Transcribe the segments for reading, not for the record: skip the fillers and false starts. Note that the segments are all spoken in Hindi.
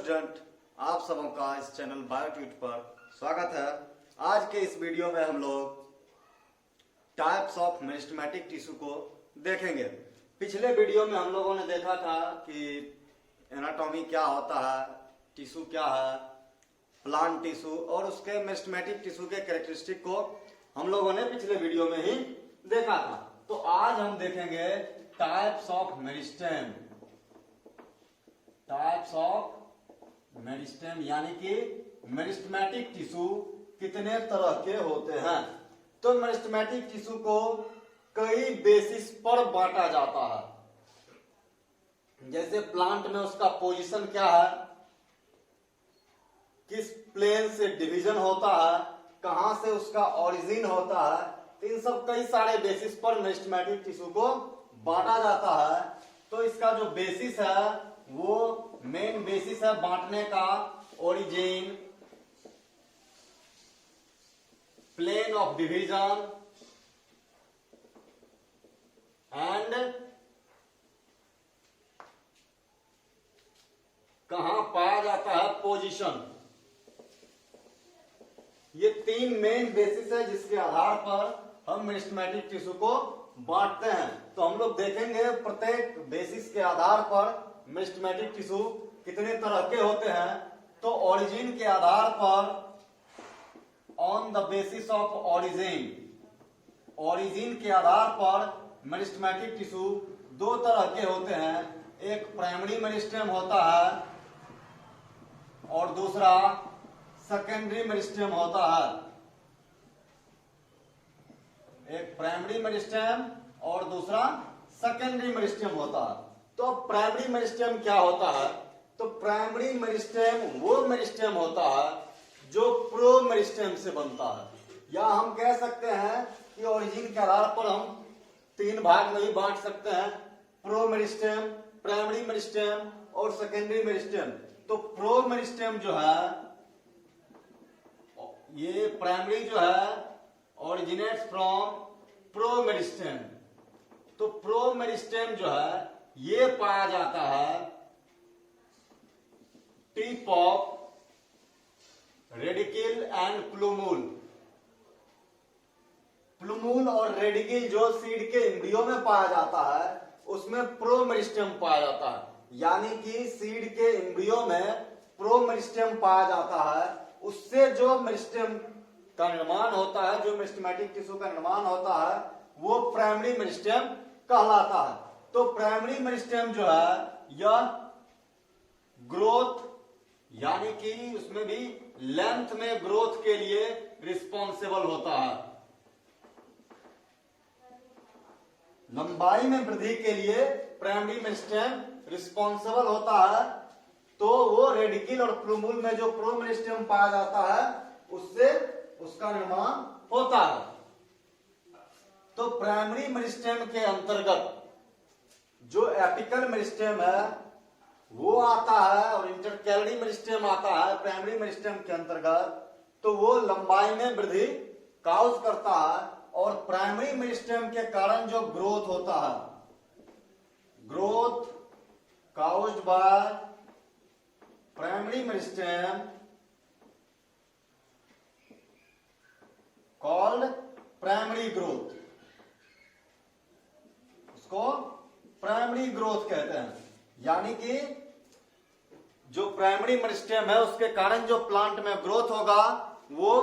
स्टूडेंट, आप सबों का इस चैनल बायोट्यूट पर स्वागत है। आज के इस वीडियो में हम लोग टाइप्स ऑफ मेरिस्टेमेटिक टिश्यू को देखेंगे। पिछले वीडियो में हम लोगों ने देखा था कि एनाटॉमी क्या होता है, टिश्यू क्या है, प्लांट टिश्यू और उसके मेरिस्टेमेटिक टिश्यू के कैरेक्टरिस्टिक को हम लोगों ने पिछले वीडियो में ही देखा था। तो आज हम देखेंगे types of meristem. Types of meristem यानी कि मेरिस्टेमेटिक टिश्यू कितने तरह के होते हैं। तो मेरिस्टेमेटिक टिश्यू को कई बेसिस पर बांटा जाता है। जैसे प्लांट में उसका पोजीशन क्या है, किस प्लेन से डिवीजन होता है, कहां से उसका ओरिजिन होता है, इन सब कई सारे बेसिस पर मेरिस्टेमेटिक टिश्यू को बांटा जाता है। तो इसका जो बेसिस है वो मेन बेसिस है बांटने का, origin, plane of division and कहां पाया जाता है पोजीशन। ये तीन मेन बेसिस है जिसके आधार पर हम मेरिस्टेमेटिक टिश्यू को बांटते हैं। तो हम लोग देखेंगे प्रत्येक बेसिस के आधार पर मेरिस्टेमेटिक टिश्यू कितने तरह के होते हैं। तो ओरिजिन के आधार पर, on the basis of origin, origin के आधार पर मेरिस्टेमेटिक टिश्यू दो तरह के होते हैं। एक प्राइमरी मेरिस्टेम होता है और दूसरा सेकेंडरी मेरिस्टेम होता है। एक प्राइमरी मेरिस्टेम और दूसरा सेकेंडरी मेरिस्टेम होता है। तो प्राइमरी मेरिस्टेम क्या होता है? तो प्राइमरी मेरिस्टेम वो मेरिस्टेम होता है जो प्रो मेरिस्टेम से बनता है। या हम कह सकते हैं कि ओरिजिन के आधार पर हम तीन भाग में ही बांट सकते हैं, प्रो मेरिस्टेम, प्राइमरी मेरिस्टेम और सेकेंडरी मेरिस्टेम। तो प्रो मेरिस्टेम जो है, ये प्राइमरी जो है ओरिजिनेट्स फ्रॉम प्रो मेरिस्टेम। तो प्रो मेरिस्टेम जो है ये पाया जाता है tip of रेडिकिल and plumule. Plumule और रेडिकिल जो सीड के एम्ब्रियो में पाया जाता है उसमें प्रो मेरिस्टेम पाया जाता है। यानी कि सीड के एम्ब्रियो में प्रो मेरिस्टेम पाया जाता है। उससे जो मेरिस्टेम का निर्माण होता है, जो मेरिस्टेमेटिक टिश्यू का निर्माण होता है, वो प्राइमरी मेरिस्टेम कहलाता है। तो प्राइमरी मेरिस्टेम जो है यह ग्रोथ यानी कि उसमें भी लेंथ में ग्रोथ के लिए रिस्पॉन्सिबल होता है। लंबाई में वृद्धि के लिए प्राइमरी मेरिस्टेम रिस्पॉन्सिबल होता है। तो वो रेडिकिल और प्लूमूल में जो प्रो मेरिस्टेम पाया जाता है उससे उसका निर्माण होता है। तो प्राइमरी मेरिस्टेम के अंतर्गत जो एपिकल मेरिस्टेम है वो आता है और इंटरकैलरी मेरिस्टेम आता है प्राइमरी मेरिस्टेम के अंतर्गत। तो वो लंबाई में वृद्धि काउज करता है और प्राइमरी मेरिस्टेम के कारण जो ग्रोथ होता है, growth caused by primary meristem called primary growth, उसको प्राइमरी ग्रोथ कहते हैं। यानी कि जो प्राइमरी मेरिस्टेम है उसके कारण जो प्लांट में ग्रोथ होगा वो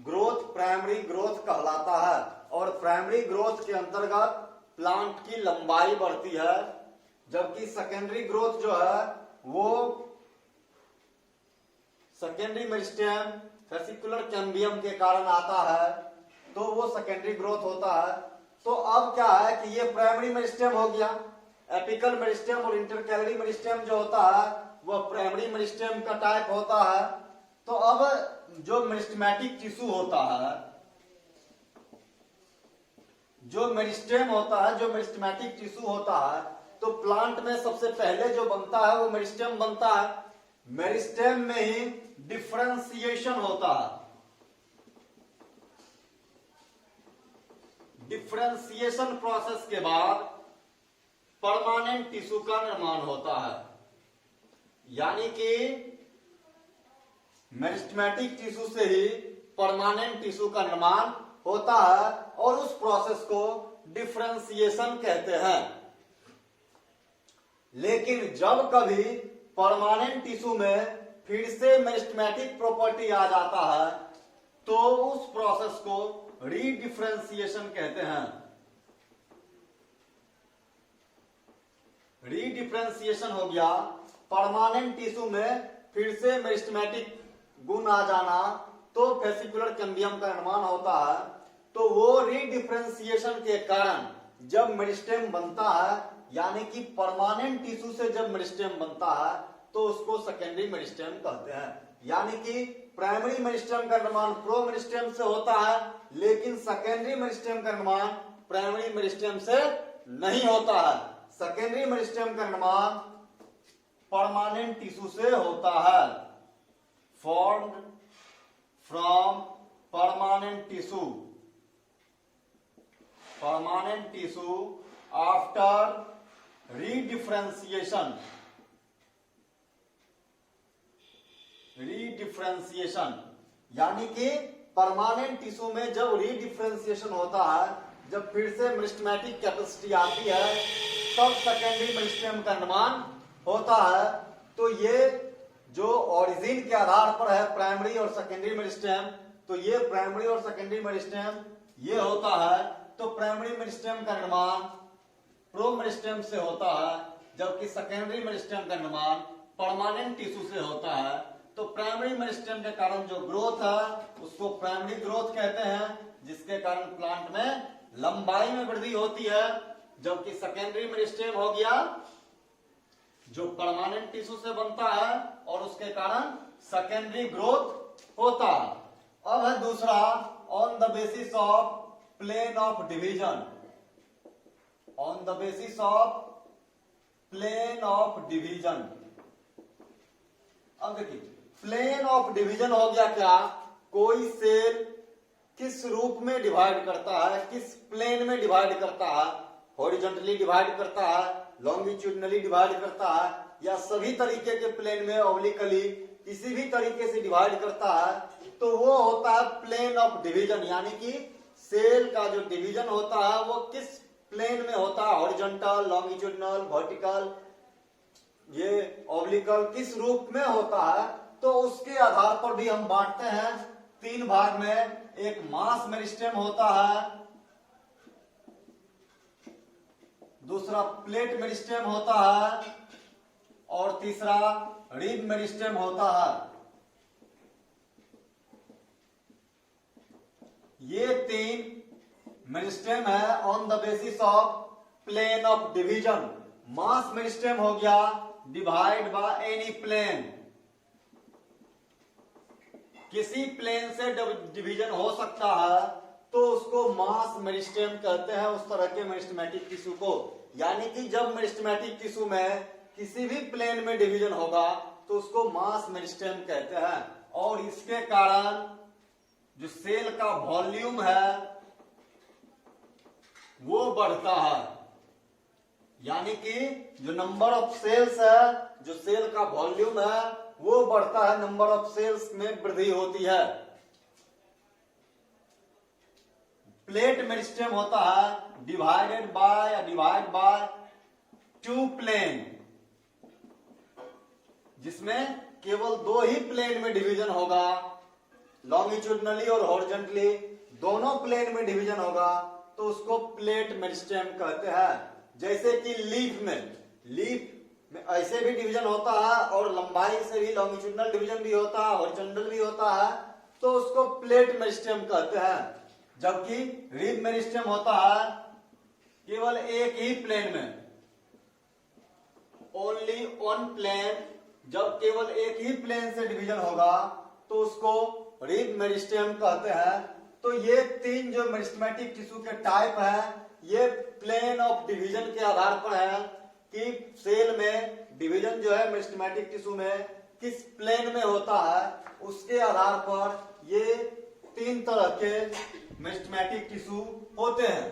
ग्रोथ प्राइमरी ग्रोथ कहलाता है। और प्राइमरी ग्रोथ के अंतर्गत प्लांट की लंबाई बढ़ती है, जबकि सेकेंडरी ग्रोथ जो है वो सेकेंडरी मेरिस्टेम फेसिकुलर कैम्बियम के कारण आता है, तो वो सेकेंडरी ग्रोथ होता है। तो अब क्या है कि ये प्राइमरी मेरिस्टेम हो गया। एपिकल मेरिस्टेम और इंटरकैलरी मेरिस्टेम जो होता है वह प्राइमरी मेरिस्टेम का टाइप होता है। तो अब जो मेरिस्टेमेटिक टिश्यू होता है, जो मेरिस्टेम होता है, जो मेरिस्टेमेटिक टिश्यू होता है, तो प्लांट में सबसे पहले जो बनता है वो मेरिस्टेम बनता है। मेरिस्टेम में ही डिफरेंशिएशन होता है। डिफरेंशिएशन प्रोसेस के बाद परमानेंट टिश्यू का निर्माण होता है। यानी कि मेरिस्टेमेटिक टिश्यू से ही परमानेंट टिश्यू का निर्माण होता है और उस प्रोसेस को डिफरेंशिएशन कहते हैं। लेकिन जब कभी परमानेंट टिश्यू में फिर से मेरिस्टेमेटिक प्रॉपर्टी आ जाता है तो उस प्रोसेस को रीडिफरेंशिएशन कहते हैं। रीडिफरेंशिएशन हो गया परमानेंट टिश्यू में फिर से मेरिस्टेमेटिक गुण आ जाना तो फेसिकुलर कैम्बियम का निर्माण होता है। तो वो रीडिफरेंशिएशन के कारण जब मेरिस्टेम बनता है यानी कि परमानेंट टिश्यू से जब मेरिस्टेम बनता है तो उसको सेकेंडरी मेरिस्टेम कहते हैं। यानी कि प्राइमरी मेरिस्टेम का निर्माण प्रो मेरिस्टेम से होता है लेकिन सेकेंडरी मेरिस्टेम का निर्माण प्राइमरी मेरिस्टेम से नहीं होता है। सेकेंडरी मेरिस्टेम का निर्माण परमानेंट टिश्यू से होता है। Formed from permanent tissue after रीडिफरेंशिएशन यानी कि परमानेंट टिश्यू में जब रीडिफरेंशिएशन होता है, जब फिर से मेरिस्टेमेटिक कैपेसिटी आती है तब सेकेंडरी मेरिस्टेम का निर्माण होता है। तो ये जो ओरिजिन के आधार पर है प्राइमरी और सेकेंडरी मेरिस्टेम, तो ये प्राइमरी और सेकेंडरी मेरिस्टेम ये होता है। तो प्राइमरी मेरिस्टेम का निर्माण प्रो मेरिस्टेम से होता है जबकि सेकेंडरी मेरिस्टेम का निर्माण परमानेंट टिश्यू से होता है। तो प्राइमरी मेरिस्टेम के कारण जो ग्रोथ है उसको प्राइमरी ग्रोथ कहते हैं, जिसके कारण प्लांट में लंबाई में वृद्धि होती है। जबकि सेकेंडरी मेरिस्टेम हो गया जो परमानेंट टिश्यू से बनता है और उसके कारण सेकेंडरी ग्रोथ होता है। अब है दूसरा on the basis of plane of division. On the basis of plane of division. अब देखिए प्लेन ऑफ डिवीजन हो गया क्या, कोई सेल किस रूप में डिवाइड करता है, किस प्लेन में डिवाइड करता है, हॉरिजॉन्टली डिवाइड करता है, लॉन्गिट्यूडनली डिवाइड करता है या सभी तरीके के प्लेन में ऑब्लिकली किसी भी तरीके से डिवाइड करता है, तो वो होता है प्लेन ऑफ डिवीजन। यानी कि सेल का जो डिवीजन होता है वो किस प्लेन में होता है, हॉरिजॉन्टल, लॉन्गिट्यूडनल, वर्टिकल, ये ऑब्लिकल किस रूप में होता है। तो उसके आधार पर भी हम बांटते हैं तीन भाग में। एक मास मेरिस्टेम होता है, दूसरा प्लेट मेरिस्टेम होता है और तीसरा रिब मेरिस्टेम होता है। ये तीन मेरिस्टेम है on the basis of plane of division. Mass meristem हो गया डिवाइड बाय एनी प्लेन, किसी प्लेन से डिवीजन हो सकता है तो उसको मास मेरिस्टेम कहते हैं, उस तरह के मेरिस्टेमेटिक टिश्यू को। यानी कि जब मेरिस्टेमेटिक टिश्यू में किसी भी प्लेन में डिवीजन होगा तो उसको मास मेरिस्टेम कहते हैं और इसके कारण जो सेल का वॉल्यूम है वो बढ़ता है। यानी कि जो नंबर ऑफ सेल्स है, जो सेल का वॉल्यूम है वो बढ़ता है, नंबर ऑफ सेल्स में वृद्धि होती है। प्लेट मेरिस्टेम होता है डिवाइड बाय टू प्लेन, जिसमें केवल दो ही प्लेन में डिवीजन होगा, लॉन्गिट्यूडनली और हॉरिजॉन्टली दोनों प्लेन में डिवीजन होगा तो उसको प्लेट मेरिस्टेम कहते हैं। जैसे कि लीफ में ऐसे भी डिवीजन होता है और लंबाई से भी लॉन्गिट्यूडनल डिवीजन भी होता है, हॉरिजॉन्टल भी होता है, तो उसको प्लेट मेरिस्टेम कहते हैं। जबकि रिब मेरिस्टेम होता है केवल एक ही प्लेन में, ओनली वन प्लेन। जब केवल एक ही प्लेन से डिवीजन होगा तो उसको रिब मेरिस्टेम कहते हैं। तो ये तीन जो मेरिस्टेमेटिक टिश्यू के टाइप है ये प्लेन ऑफ डिवीजन के आधार पर है कि सेल में डिवीजन जो है मेरिस्टेमेटिक टिश्यू में किस प्लेन में होता है, उसके आधार पर ये तीन तरह के मेरिस्टेमेटिक टिश्यू होते हैं।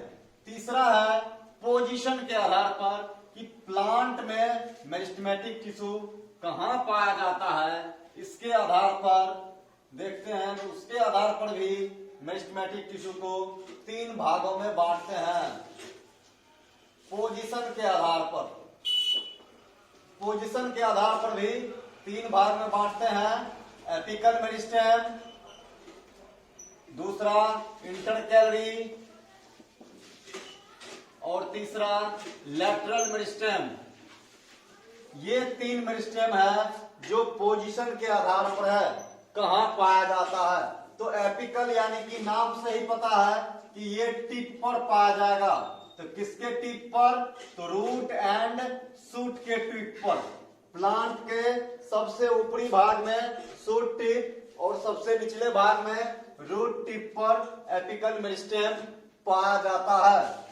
तीसरा है पोजीशन के आधार पर कि प्लांट में मेरिस्टेमेटिक टिश्यू कहाँ पाया जाता है, इसके आधार पर देखते हैं। तो उसके आधार पर भी मेरिस्टेमेटिक टिश्यू को 3 भागों में बांटते हैं। पोजीशन के आधार पर, पोजीशन के आधार पर भी 3 भाग में बांटते हैं। एपिकल मेरिस्टेम, दूसरा इंटरकैलरी और तीसरा लैटरल मेरिस्टेम। ये 3 मेरिस्टेम है जो पोजीशन के आधार पर है, कहां पाया जाता है। तो एपिकल यानी कि नाम से ही पता है कि ये टिप पर पाया जाएगा। तो किसके टिप पर, तो रूट एंड शूट के टिप पर। प्लांट के सबसे ऊपरी भाग में शूट टिप और सबसे निचले भाग में रूट टिप पर एपिकल मेरिस्टेम पाया जाता है।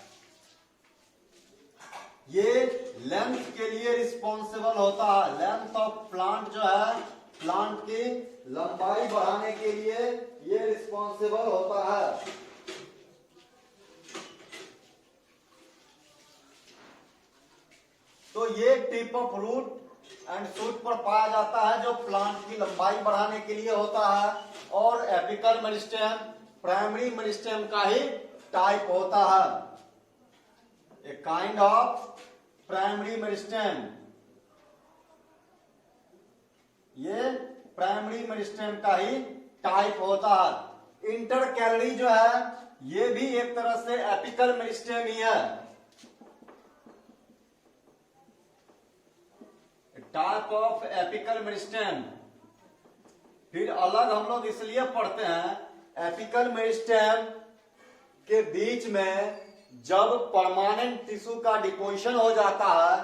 ये लेंथ के लिए रिस्पॉन्सिबल होता है। लेंथ ऑफ प्लांट जो है, प्लांट की लंबाई बढ़ाने के लिए ये रिस्पॉन्सिबल होता है। तो ये tip of root and shoot पर पाया जाता है जो प्लांट की लंबाई बढ़ाने के लिए होता है। और एपिकल मेरिस्टेम प्राइमरी मेरिस्टेम का ही टाइप होता है। A kind of primary meristem, ये प्राइमरी मेरिस्टेम का ही टाइप होता है। इंटरकैलरी जो है ये भी एक तरह से एपिकल मेरिस्टेम ही है। टाइप ऑफ एपिकल मेरिस्टेम फिर अलग हम लोग इसलिए पढ़ते हैं। एपिकल मेरिस्टेम के बीच में जब परमानेंट टिश्यू का डिपोजिशन हो जाता है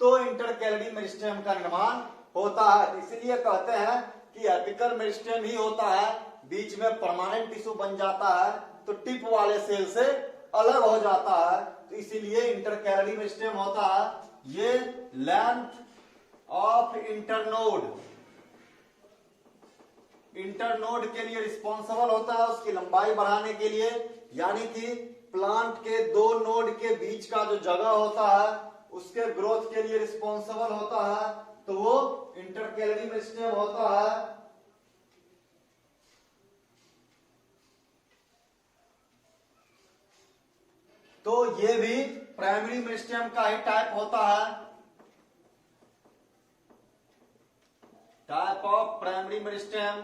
तो इंटरकैलरी मेरिस्टेम का निर्माण होता है। इसलिए कहते हैं कि एपिकल मेरिस्टेम ही होता है, बीच में परमानेंट टिश्यू बन जाता है तो टिप वाले सेल से अलग हो जाता है, तो इसीलिए इंटरकैलरी मेरिस्टेम होता है। ये लेंथ ऑफ इंटरनोड, इंटरनोड के लिए रिस्पॉन्सिबल होता है, उसकी लंबाई बढ़ाने के लिए। यानी कि प्लांट के 2 नोड के बीच का जो जगह होता है उसके ग्रोथ के लिए रिस्पॉन्सिबल होता है, तो वो इंटरकैलरी मेरिस्टेम होता है। तो ये भी प्राइमरी मेरिस्टेम का ही टाइप होता है। Type of primary meristem.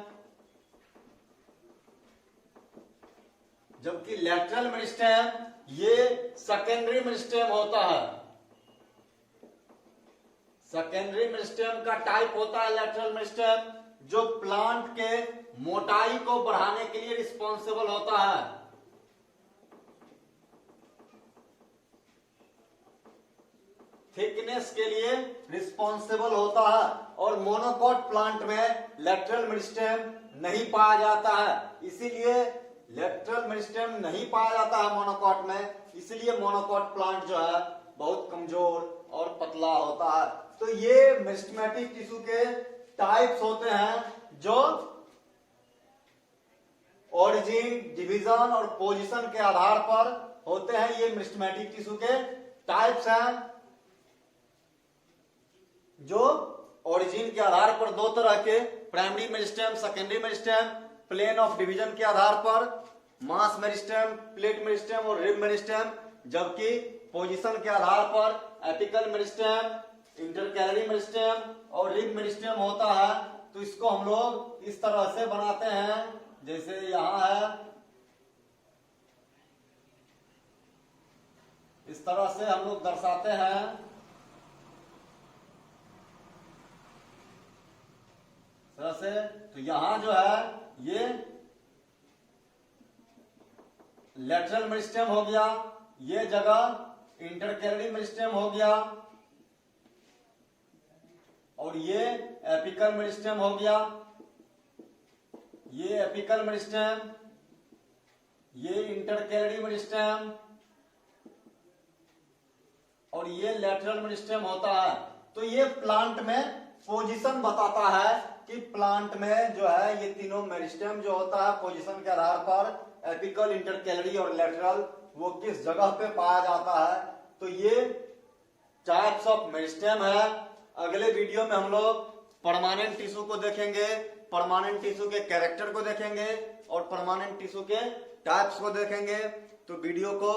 जबकि लैटरल मेरिस्टेम ये सेकेंडरी मेरिस्टेम होता है। सेकेंडरी मेरिस्टेम का टाइप होता है लैटरल मेरिस्टेम, जो प्लांट के मोटाई को बढ़ाने के लिए रिस्पॉन्सिबल होता है। थिकनेस के लिए रिस्पॉन्सिबल होता है। और मोनोकॉट प्लांट में लैटरल मेरिस्टेम नहीं पाया जाता है, इसीलिए लैटरल मेरिस्टेम नहीं पाया जाता है मोनोकॉट में, इसलिए मोनोकॉट प्लांट जो है बहुत कमजोर और पतला होता है। तो ये मेरिस्टेमेटिक टिश्यू के टाइप्स होते हैं जो ओरिजिन, डिवीजन और पोजीशन के आधार पर होते हैं। ये मेरिस्टेमेटिक टिश्यू के टाइप्स हैं जो ओरिजिन के आधार पर 2 तरह के, primary meristem, secondary meristem, plane of division के आधार पर मास मेरिस्टेम, प्लेट मेरिस्टेम और रिब मेरिस्टेम। जबकि पोजीशन के आधार पर एपिकल मेरिस्टेम, इंटरकैलरी मेरिस्टेम और रिब मेरिस्टेम होता है। तो इसको हम लोग इस तरह से बनाते हैं, जैसे यहां है, इस तरह से हम लोग दर्शाते हैं। तरह से तो यहां जो है ये लैटरल मेरिस्टेम हो गया, ये जगह इंटरकैलरी मेरिस्टेम हो गया, और ये एपिकल मेरिस्टेम हो गया। ये एपिकल मेरिस्टेम, ये इंटरकैलरी मेरिस्टेम और ये लैटरल मेरिस्टेम होता है। तो ये प्लांट में पोजीशन बताता है कि प्लांट में जो है ये तीनों मेरिस्टेम जो होता है पोजीशन के आधार पर एपिकल, इंटरकैलरी और लैटरल वो किस जगह पे पाया जाता है। तो ये टाइप्स ऑफ मेरिस्टेम है। अगले वीडियो में हम लोग परमानेंट टिश्यू को देखेंगे, परमानेंट टिश्यू के कैरेक्टर को देखेंगे और परमानेंट टिश्यू के टाइप्स को देखेंगे। तो वीडियो को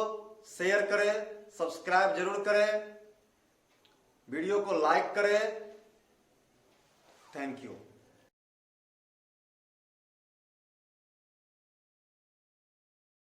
शेयर करें, सब्सक्राइब जरूर करें, वीडियो को लाइक करें। Thank you.